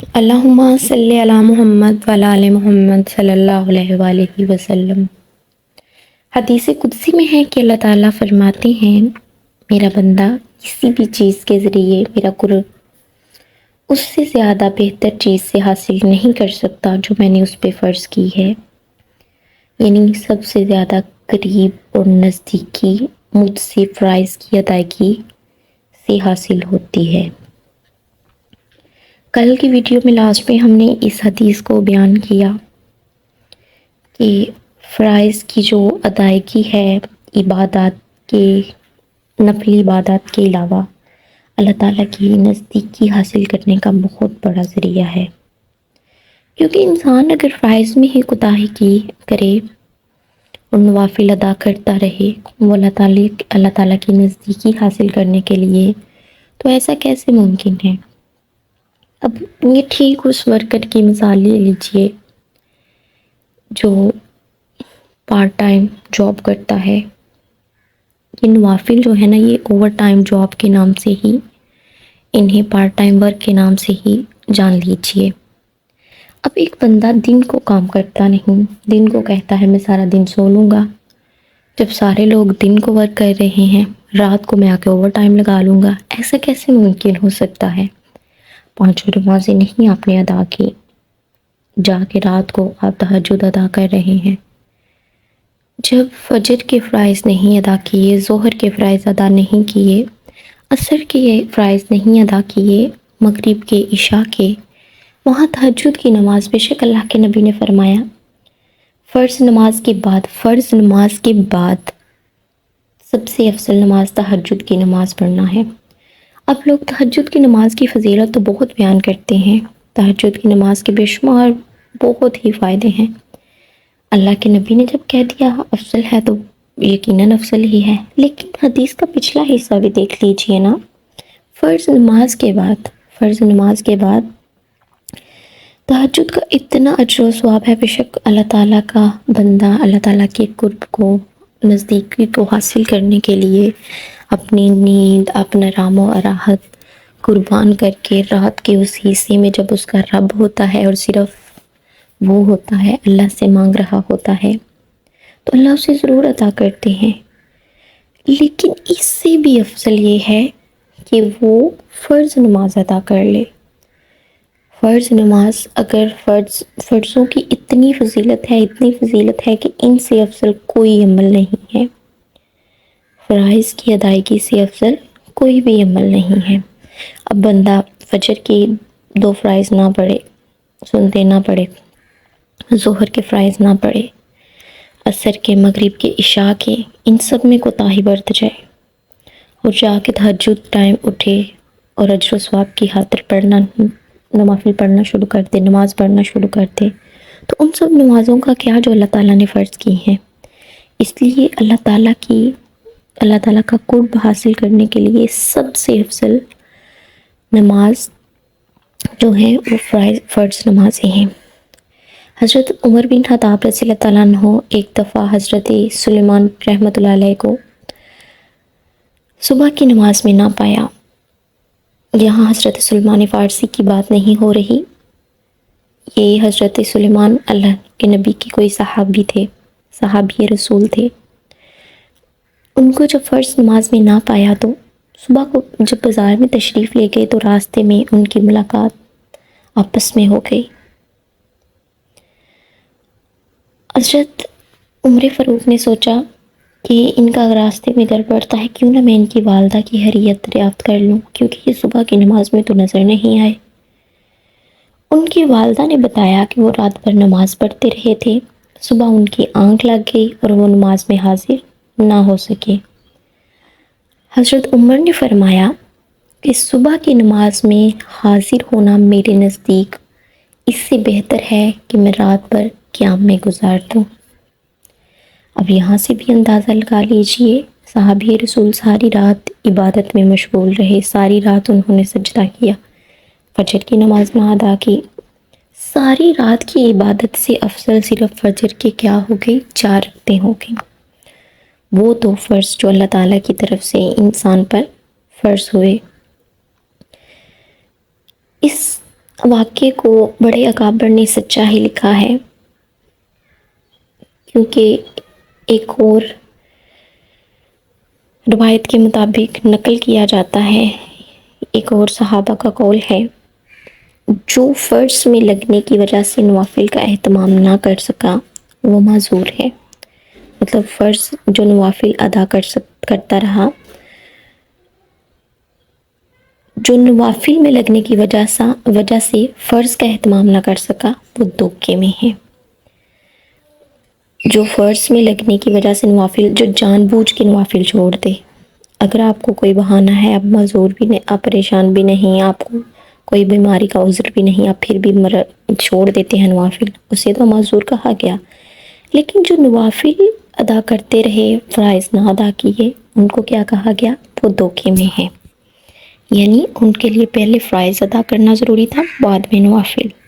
اللہم صلی علی محمد وعلی آل محمد صلی اللہ علیہ وآلہ وسلم۔ حدیث قدسی میں ہے کہ اللہ تعالیٰ فرماتے ہیں، میرا بندہ کسی بھی چیز کے ذریعے میرا قرب اس سے زیادہ بہتر چیز سے حاصل نہیں کر سکتا جو میں نے اس پہ فرض کی ہے، یعنی سب سے زیادہ قریب اور نزدیکی مجھ سے فرائض کی ادائیگی سے حاصل ہوتی ہے۔ کل کی ویڈیو میں لاسٹ میں ہم نے اس حدیث کو بیان کیا کہ فرائض کی جو ادائیگی ہے عبادات کے، نفلی عبادات کے علاوہ اللہ تعالیٰ کی نزدیکی حاصل کرنے کا بہت بڑا ذریعہ ہے، کیونکہ انسان اگر فرائض میں ہی کوتاہی کی کرے اور نوافل ادا کرتا رہے وہ اللہ تعالیٰ کی نزدیکی حاصل کرنے کے لیے، تو ایسا کیسے ممکن ہے؟ اب یہ ٹھیک اس ورکر کی مثال لے لیجئے جو پارٹ ٹائم جاب کرتا ہے۔ یہ نوافل جو ہے نا، یہ اوور ٹائم جاب کے نام سے ہی، انہیں پارٹ ٹائم ورک کے نام سے ہی جان لیجئے۔ اب ایک بندہ دن کو کام کرتا نہیں، دن کو کہتا ہے میں سارا دن سو لوں گا، جب سارے لوگ دن کو ورک کر رہے ہیں رات کو میں آ کے اوور ٹائم لگا لوں گا، ایسا کیسے ممکن ہو سکتا ہے؟ 5 نمازیں نہیں آپ نے ادا کی، جا کے رات کو آپ تہجد ادا کر رہے ہیں، جب فجر کے فرائض نہیں ادا کیے، ظہر کے فرائض ادا نہیں کیے، عصر کے فرائض نہیں ادا کیے، مغرب کے، عشاء کے، وہاں تہجد کی نماز بے شک اللہ کے نبی نے فرمایا فرض نماز کے بعد سب سے افضل نماز تہجد کی نماز پڑھنا ہے۔ اب لوگ تہجد کی نماز کی فضیلت تو بہت بیان کرتے ہیں، تہجد کی نماز کے بے شمار بہت ہی فائدے ہیں۔ اللہ کے نبی نے جب کہہ دیا افضل ہے تو یقیناً افضل ہی ہے، لیکن حدیث کا پچھلا حصہ بھی دیکھ لیجئے نا۔ فرض نماز کے بعد تہجد کا اتنا اجر و ثواب ہے، بے شک اللہ تعالیٰ کا بندہ اللہ تعالیٰ کے قرب کو، نزدیکی کو حاصل کرنے کے لیے اپنی نیند، اپنا رام و راحت قربان کر کے رات کے اس حصے میں جب اس کا رب ہوتا ہے اور صرف وہ ہوتا ہے، اللہ سے مانگ رہا ہوتا ہے، تو اللہ اسے ضرور عطا کرتے ہیں۔ لیکن اس سے بھی افضل یہ ہے کہ وہ فرض نماز ادا کر لے۔ فرض نماز، اگر فرضوں کی اتنی فضیلت ہے کہ ان سے افضل کوئی عمل نہیں ہے، فرائض کی ادائیگی سے افضل کوئی بھی عمل نہیں ہے۔ اب بندہ فجر کی 2 فرائض نہ پڑھے، سنتے نہ پڑھے، ظہر کے فرائض نہ پڑھے، عصر کے، مغرب کے، عشاء کے، ان سب میں کوتاہی برت جائے اور جا کے تہجد ٹائم اٹھے اور اجر و ثواب کی خاطر نوافل پڑھنا شروع کر دے، نماز پڑھنا شروع کر دے، تو ان سب نمازوں کا کیا جو اللہ تعالیٰ نے فرض کی ہیں؟ اس لیے اللہ تعالیٰ کا قرب حاصل کرنے کے لیے سب سے افضل نماز جو ہے وہ فرض نمازیں ہیں۔ حضرت عمر بن خطاب رضی اللہ تعالیٰ عنہ ایک دفعہ حضرت سلیمان رحمۃ اللہ علیہ کو صبح کی نماز میں نہ پایا۔ یہاں حضرت سلیمان فارسی کی بات نہیں ہو رہی، یہ حضرت سلیمان اللہ کے نبی کی کوئی صحابی رسول تھے۔ ان کو جب فرض نماز میں نہ پایا تو صبح کو جب بازار میں تشریف لے گئے تو راستے میں ان کی ملاقات آپس میں ہو گئی۔ حضرت عمر فاروق نے سوچا کہ ان کا راستے میں گھر پڑتا ہے، کیوں نہ میں ان کی والدہ کی حیثیت دریافت کر لوں، کیونکہ یہ صبح کی نماز میں تو نظر نہیں آئے۔ ان کی والدہ نے بتایا کہ وہ رات بھر نماز پڑھتے رہے تھے، صبح ان کی آنکھ لگ گئی اور وہ نماز میں حاضر نہ ہو سکے۔ حضرت عمر نے فرمایا کہ صبح کی نماز میں حاضر ہونا میرے نزدیک اس سے بہتر ہے کہ میں رات بھر قیام میں گزار دوں۔ اب یہاں سے بھی اندازہ لگا لیجئے، صحابی رسول ساری رات عبادت میں مشغول رہے، ساری رات انہوں نے سجدہ کیا، فجر کی نماز نہ ادا کی، ساری رات کی عبادت سے افضل صرف فجر کے کیا ہو گئی؟ 4 رکعتیں ہو گئیں۔ وہ 2 فرض جو اللہ تعالیٰ کی طرف سے انسان پر فرض ہوئے۔ اس واقعے کو بڑے اکابر نے سچا ہی لکھا ہے، کیونکہ ایک اور روایت کے مطابق نقل کیا جاتا ہے، ایک اور صحابہ کا قول ہے، جو فرض میں لگنے کی وجہ سے نوافل کا اہتمام نہ کر سکا وہ معذور ہے۔ مطلب فرض جو نوافل ادا کرتا رہا، جو نوافل میں لگنے کی وجہ سے فرض کا اہتمام نہ کر سکا وہ دھوکے میں ہے۔ جو فرض میں لگنے کی وجہ سے نوافل، جو جان بوجھ کے نوافل چھوڑ دے، اگر آپ کو کوئی بہانہ ہے، آپ معذور بھی نہیں، آپ پریشان بھی نہیں، آپ کو کوئی بیماری کا عذر بھی نہیں، آپ پھر بھی چھوڑ دیتے ہیں نوافل، اسے تو معذور کہا گیا۔ لیکن جو نوافل ادا کرتے رہے، فرائض نہ ادا کیے، ان کو کیا کہا گیا؟ وہ دھوکے میں ہے۔ یعنی ان کے لیے پہلے فرائض ادا کرنا ضروری تھا، بعد میں نوافل۔